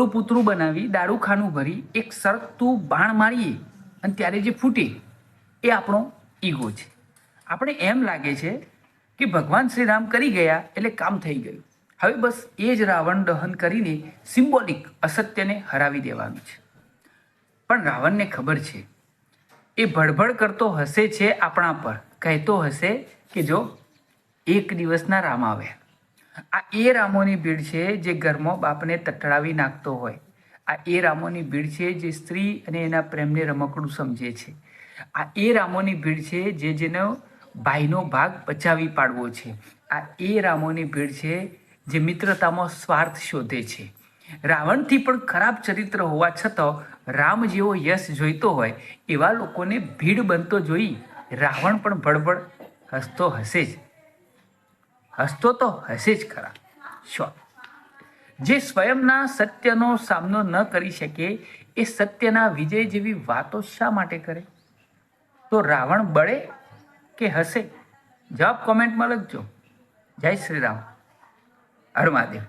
ગોલું પૂતળું બનાવી દારૂખાનું ભરી એક સરકતું બાણ મારીએ અને ત્યારે જે ફૂટે એ આપણો ઈગો છે. આપણે એમ લાગે છે કે ભગવાન શ્રી રામ કરી ગયા એટલે કામ થઈ ગયું. હવે બસ એ જ રાવણ દહન કરીને સિમ્બોલિક અસત્યને હરાવી દેવાનું છે. પણ રાવણને ખબર છે એ ભડભડ કરતો હસે છે આપણા પર, કહેતો હશે કે જો એક દિવસના રામ આવ્યા. આ એ રામોની ભીડ છે જે ઘરમાં બાપને તટડાવી નાખતો હોય. આ એ રામોની ભીડ છે જે સ્ત્રી અને એના પ્રેમને રમકડું સમજે છે. આ એ રામોની ભીડ છે જેનો ભાઈનો ભાગ બચાવી પાડવો છે. આ એ રામોની ભીડ છે જે મિત્રતામાં સ્વાર્થ શોધે છે. રાવણથી પણ ખરાબ ચરિત્ર હોવા છતાં રામ જેવો યશ જોઈતો હોય એવા લોકોને ભીડ બનતો જોઈ રાવણ પણ ભડભડ હસતો હશે જ. હસતો તો હશે જ ખરા, શ્યોર. જે સ્વયંના સત્યનો સામનો ન કરી શકે એ સત્યના વિજય જેવી વાતો શા માટે કરે? તો રાવણ બળે કે હસે? જવાબ કોમેન્ટમાં લખજો. જય શ્રી રામ, હર મહાદેવ.